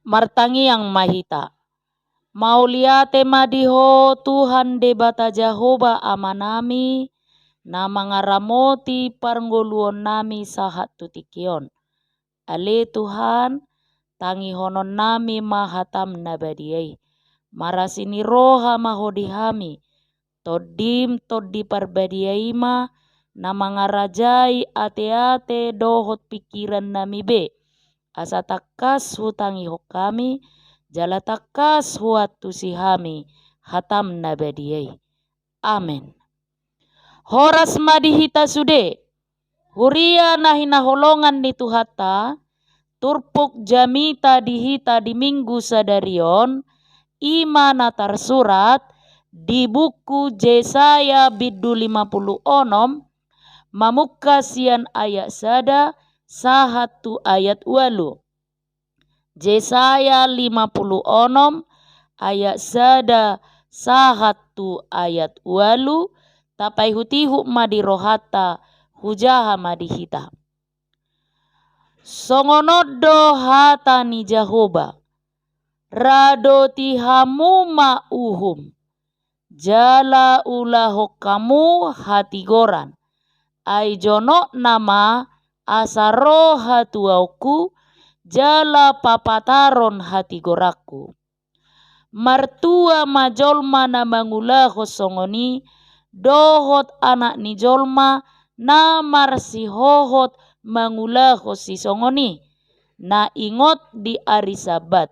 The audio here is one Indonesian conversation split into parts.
martangi yang mahita. Mauliate madiho Tuhan debata Jehovah amanami na mangaramoti parnguluon nami sahat tutikion. Ale Tuhan tangihonon nami mahatam nabadiai. Marasini roha mahodihami. Todim todi parbadiai ma na mangarajai ate-ate dohot pikiran nami be. Asa takas hutangi hokami. Jala takas huat tusihami hatam nabadiai. Amin. Horas madihita sude. Huria nahina holongan ni tuhata. Turpuk jamita dihita di minggu sadarion. Ima natar surat di buku Yesaya bidu 56. Mamuka sian ayat sada sahatu ayat walu. Yesaya 56 ayat sada sahatu ayat walu tapai hutihu madirohata hujaha madihita. Songonodo hata ni Jehovah rado tihamuma uhum jala ulaho kamu hati goran ai jono nama asaro hatuauku jala papataron hati goraku. Martua majolma na mangulaho songoni dohot anak ni jolma na marsihohot mangulaho si songoni na ingot di ari sabat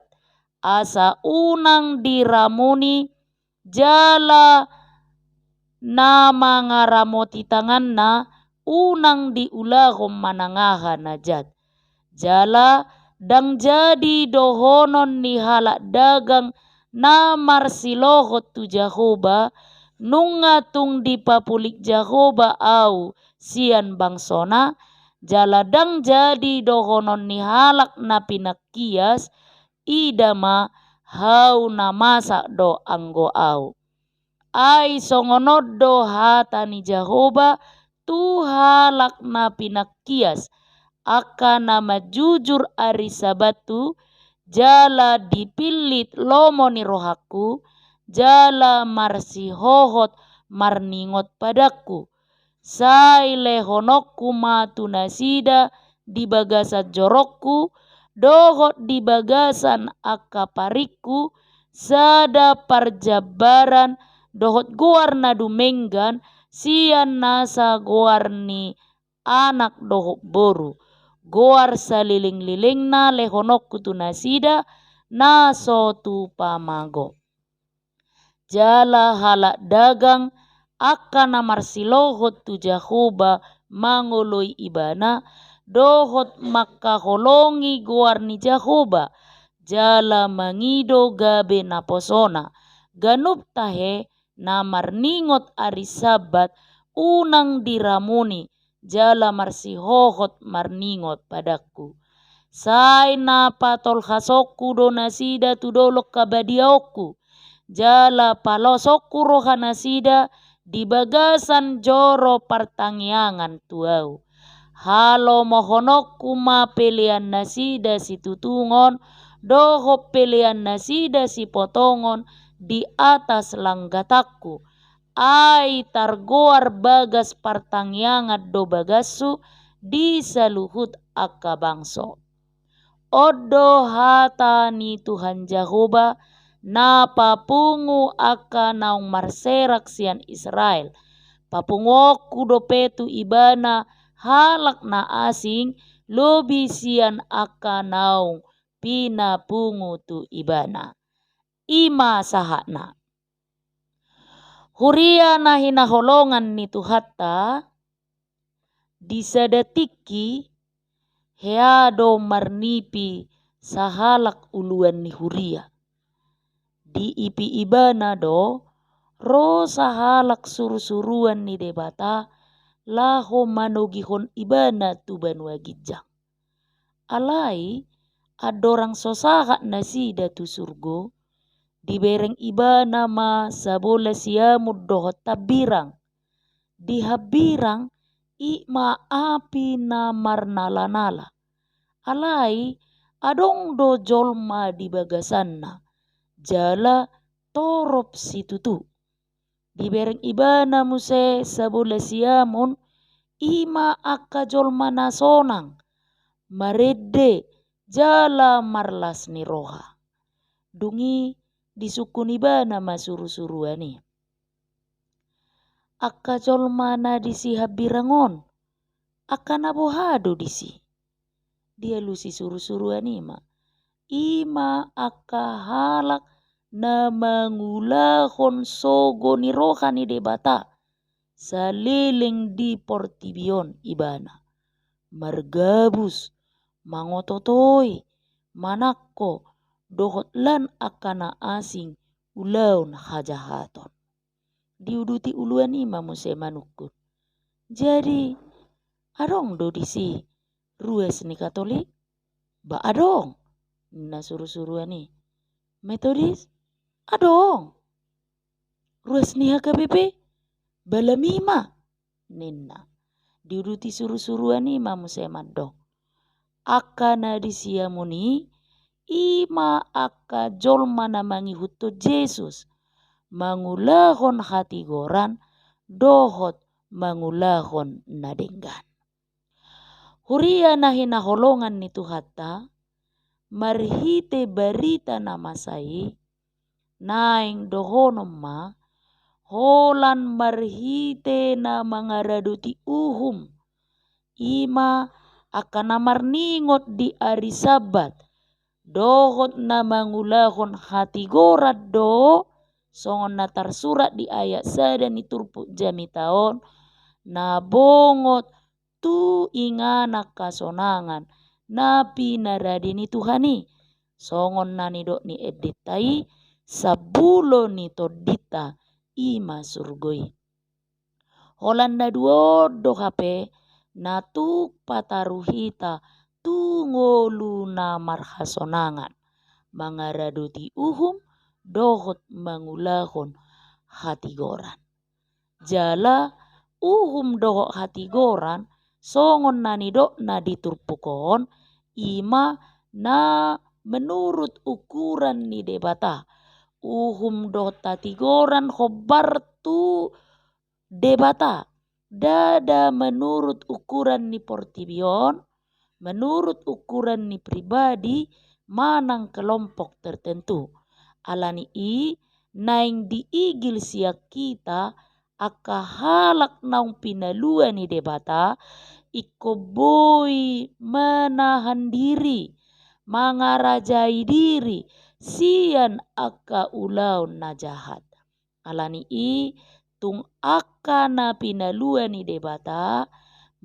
asa unang diramuni jala na mangaramoti tangan na unang diulahom manangaha najat jala dang jadi dohonon ni halak dagang na marsilohot tu Jehovah nungatung dipapulik Jehovah au sian bangsona jala dang jadi dohonon ni halak na pinakias idama hau na masak do anggo au. Ai songonodo hata ni Jehovah tu halak na pinakias akan nama jujur ari sabatu jala dipilit lomo ni rohaku jala marsihohot marningot padaku sai lehonokku matu nasida di bagasan jorokku dohot di bagasan akapariku sada parjabaran dohot goar na dumenggan sian nasa goar ni anak dohot boru goar saliling-liling na lehonok kutu nasida na sotu pamago. Jala halak dagang akan marsilohot tu Jehovah mangoloi ibana dohot makaholongi goar ni Jehovah jala mangido gabe naposona ganup tahe na marningot ari sabat unang diramuni jala marsihohot marningot padaku. Sai na patol hasoku do nasida tudolok kabadiaoku. Jala palosoku roha nasida di bagasan joro pertangiangan tuau. Halo mohonokku ma pelian nasida si tutungon doho pelian nasida si potongon di atas langgataku. Ai targoar bagas partangyangat do bagasu di saluhut akabangso. Odo hata ni Tuhan Jehovah na papungu aka naung marserak sian Israel. Papungoku do petu ibana halak na asing lobi sian aka naung pinapungu tu ibana. Ima sahakna. Huria na hinaholongan ni Tuhata disadatiki heado marnipi sahalak uluan ni huria. Di ipi ibana do ro sahalak surusuruan ni debata laho manogihon ibana tu banua gijang. Alai adorang sosahat nasida tu surgo dibereng ibana ma sabola siamud dohot tabirang. Dihabirang ikma api na marnala-nala. Alai adong do jolma di bagasanna, jala torop situtu. Di bereng ibana muse sabula siamun, ima akka jolma nasonang, maredde jala marlas ni roha. Dungi disukun ibana masuru-suruani. Akka jolma na disi habirangon, akka nabohado disi. Dia lusi suru-suruan ima akka halak na mangulahon sogo ni roha ni debata saleleng di portibion ibana. Margabus, mangototoi, manakko, dohot lan akana asing ulaun hajahaton. Diuduti uluan ima muse manukun. Jadi adong do disi ruas ni Katolik, ba adong na suruh-suruan ni Metodis, adong ruas ni HKBP balamima ninna. Diuduti suruh-suruan ni muse madong. Akka na disiamuni ima akka jolma na mangihutto Jesus mangulahon hati goran dohot mangulahon nadenggan. Huria na hinaholongan ni Tuhata marhite barita na masai naing dohonom ma holan marhite na mangaraduti uhum ima akan namarningot di ari Sabat dohot na mangulahon hati gorat do songon na tersurat di ayat sada ni turpuk jami taon na bongot tu ingana kasonangan napi naradi ni Tuhani songon nani dok ni editai sabulo ni todita ima surgoi. Holanda duo do hape na tu pataruhita tu ngolu na marhasonangan mangaraduti uhum dohot mangulahon hati goran. Jala uhum dohot hati goran songon nani dok na diturpukon ima na menurut ukuran ni debata uhum dohot hati goran khobar tu debata dada menurut ukuran ni portibion menurut ukuran ni pribadi manang kelompok tertentu alani naing diigil siak kita akka halak naung pinalua ni debata iko boy menahan diri mangarajai diri sian akka ulaun na jahat alani tung akka na pinalua ni debata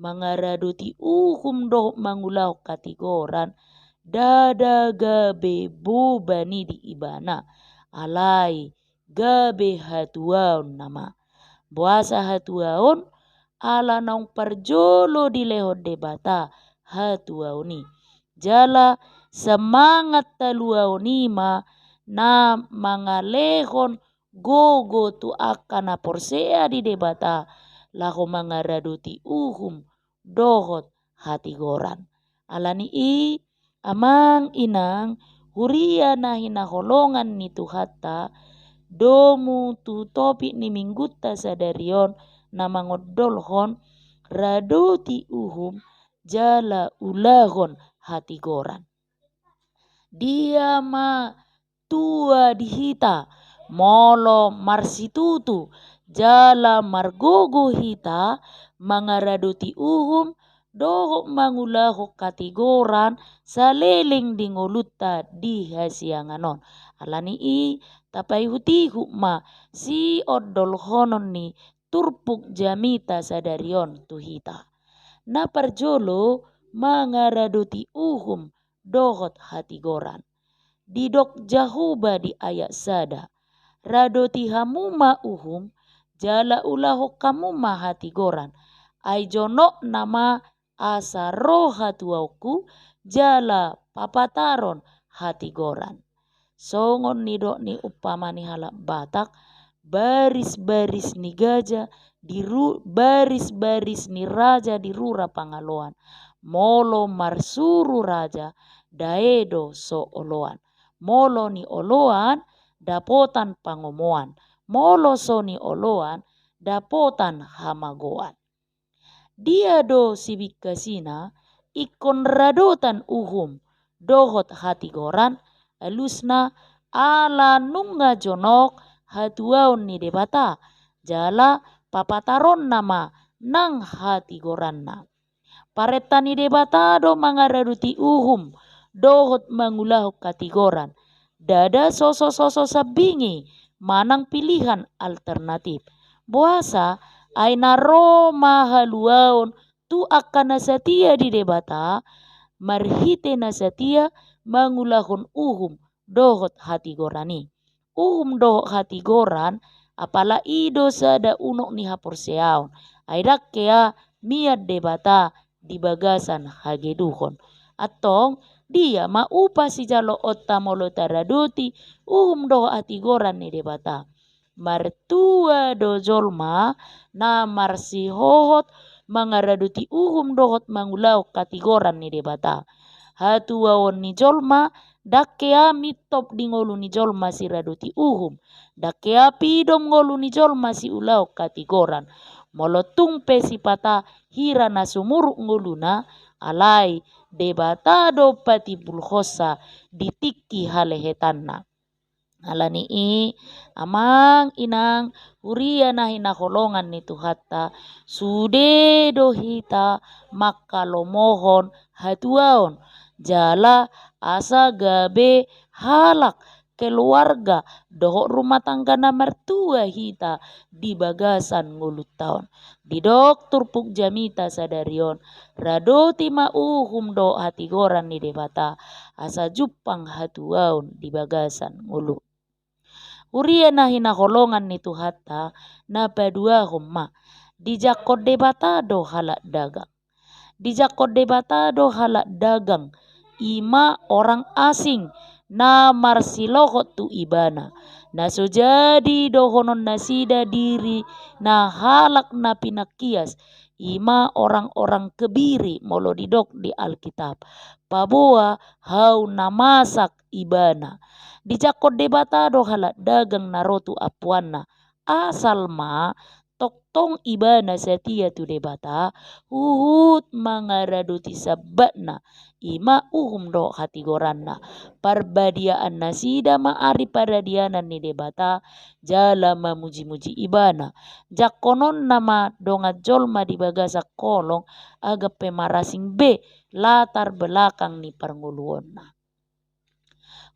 mangaraduti uhum doh mangulau katigoran dada gabe bobani di ibana alai gabe hatuaun nama buasa hatuaun ala naung parjolo di lehot debata hatuauni jala semangat taluaunima na mangalehon gogo tu akana porsea di debata lahu mangaraduti uhum dohot hati goran alani amang inang huria na hinaholongan ni Tuhata domu tu topik ni minggutta sadarion na mangodolhon raduti uhum jala ulahon hati goran. Dia ma tua dihita molo marsitutu jala margogo hita mangaraduti uhum dohok mangulahu katigoran saleleng dingolutta di hasianganon alani tapai huti hukma si oddol honon ni turpuk jamita sadarion tuhita na parjolo mangaraduti uhum dohot hati goran didok jahuba di ayat sada radoti hamuma uhum jala ulahu kamuma hati goran ai jonok nama asa roha tuauku jala papataron hati goran songon ni dok ni upama ni halak Batak baris-baris ni gajah baris-baris ni raja di rura Pangaloan molo marsuru raja daedo so oloan. Molo ni oloan dapotan pangomoan. Molo so ni oloan dapotan hamagoan. Dia do sibikasina ikon radotan uhum dohot hati goran alusna ala nunga jonok hatuaun ni debata jala papataron nama nang hati goranna. Paretani debata do mangaraduti uhum dohot mangulahok katigoran. Dada soso-soso sabingi manang pilihan alternatif. Buasa ay naro mahaluaon tu akan nasatia di debata marhite nasatia mangulahon uhum dohot hati gorani. Uhum dohot hati goran apala ido sada unok ni haporseaon. Aidak kea miat debata di bagasan hageduhon. Atong dia maupa si jalo otta molo taraduti uhum dohot hati goran ni debata. Martua do jolma na marsi hohot mangaraduti uhum dohot mangulau katigoran ni debata. Hatuaon ni jolma dakea mitop di ngolu ni jolma si raduti uhum. Dakea pidom ngolu ni jolma si ulau katigoran. Molotung pesipata hira na sumuruk ngoluna alai debata do pati bulhosa ditiki halehetanna. Alani amang inang huria na hinaholongan ni Tuhatta sude do hita makalomohon hatuaon jala asa gabe halak keluarga doho rumah tangga na mertua hita di bagasan ngulut taon. Di dokter puk jamita sadarion radoti mauhum do hati goran ni debata asa jupang hatuaon di bagasan ngulut. Huria na hinaholongan ni Tuhatta na padua humma. Dijakot debata do halak dagang. Dijakot debata do halak dagang. Ima orang asing na marsilohot tu ibana. Na sujadi do honon nasida diri na halak na pinakias. Ima orang-orang kebiri molo didok di Alkitab. Paboa hau namasak ibana. Dijakot debata do halak dagang narotu apuana asal ma toktong ibana setia tu debata uhut mangaraduti sabbatna ima uhum do hati goranna parbadiaan nasida maari paradianan ni debata jala mamuji-muji ibana jakonon nama dongat jolma di bagasak kolong aga pemarasing be latar belakang ni parnguluonna.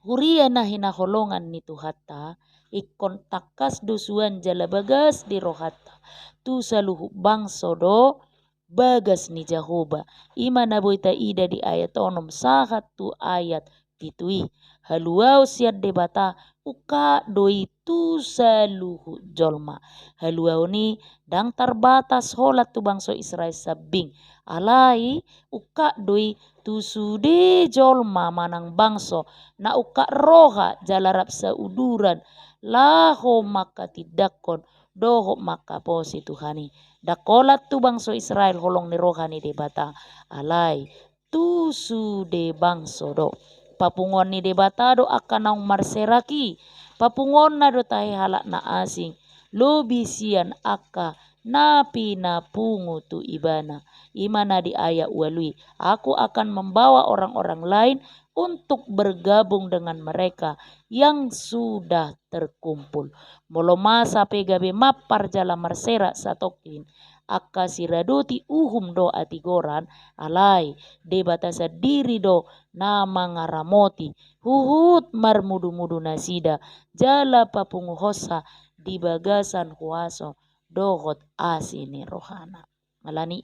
Huria na hinaholongan ni Tuhatta ikon takas dusuan jala bagas di rohatta tu saluhu bangso do bagas ni Jahoba ima naboita ida di ayat onom sahat tu ayat pitui haluau siat debata uka doi tu saluhu jolma haluau ni dang terbatas holat tu bangso Israel sabing alai uka doi tu sude jolma manang bangso na uka roha jalarap sauduran laho maka tidakon doho maka posi Tuhani dakolat tu bangso Israel holong ni rohani debata alai tu sude bangso do papungon ni debata do akan naung marseraki papungon na do tahe halak na asing lobisian aka napi na pungu tu ibana imana di ayat walui aku akan membawa orang-orang lain untuk bergabung dengan mereka yang sudah terkumpul. Molo masa pegabe mapar jala marsera satokin akka siraduti uhum do atigoran alai debata sadiri do nama ngaramoti huhut marmudu-mudu nasida jala papunguhosa di bagasan huaso dohot asini rohana. Alani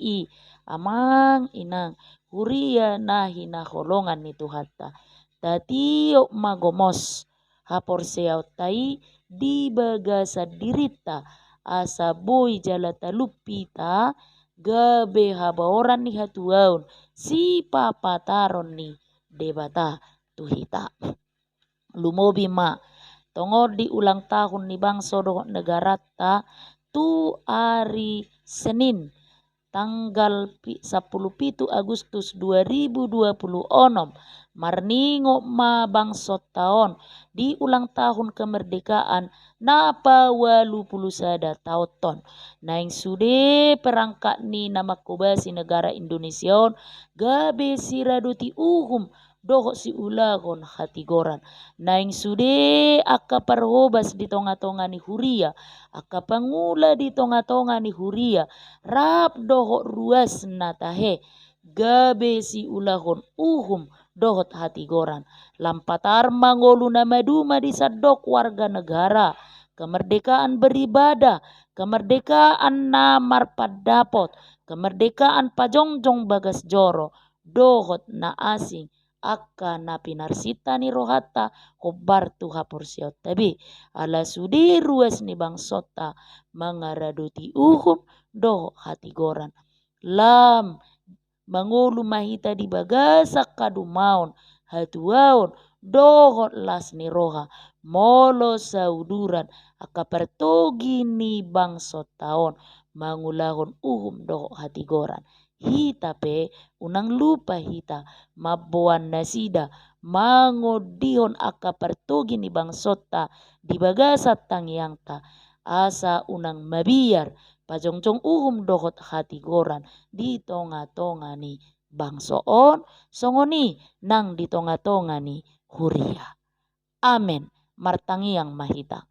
amang inang huria na hinaholongan ni Tuhatta tatio magomos haporseau tai di bagasa dirita asa boy jala talupita gabe habaoran ni hatuaun si papataron ni debata tuhita lumobi ma tongor di ulang tahun ni bangso do negarata tu hari Senin tanggal 17 Agustus 2026 marningo mabangsot taon di ulang tahun kemerdekaan napa 81 tahun naing sude perangkat ni nama kubasi negara Indonesia gabe siraduti uhum doho si ulagon hatigoran naing sude aka parhobas di tonga-tonga ni huria aka pangula di tonga-tonga ni huria rap doho ruas natahe gabe si ulahon uhum dohot hatigoran lampatar mangolu na maduma di sadok warga negara kemerdekaan beribadah kemerdekaan na marpadapot kemerdekaan pajongjong bagas joro dohot na asing akka na pinarsita ni rohata hobar tuha porsiot tabi ala sudi ruas ni bangsota mangaraduti uhum doho hatigoran lam mangulu mahita di bagasak kadumaon hatuaon dohot las ni roha molo sauduran aka pertogi ni bangsot taon mangulahon uhum doho hatigoran hita pe unang lupa hita mabuan nasida mangodihon aka pertogi ni bangsota di bagasat tangyangta asa unang mabiar pajongjong uhum dohot hatigoran di tonga-tonga ni bangsoon songoni nang di tonga-tonga ni huria. Amen. Martangiang mahita.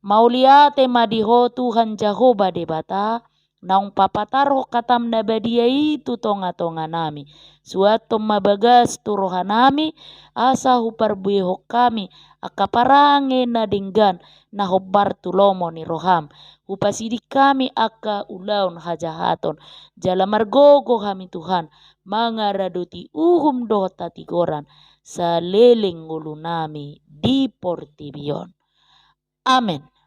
Mauliate madiho Tuhan Jehovah debata naung papataro katam na badia itu tonga-tonga nami. Suato mabagas turoha nami asa huparbueho kami akaparange na dinggan na hobar tulomo ni roham. Hupasidik kami aka ulaun hajahaton. Jala margogo kami Tuhan mangaraduti uhum dohot tatigoran sa leleng ulu nami di Portibion. Amen.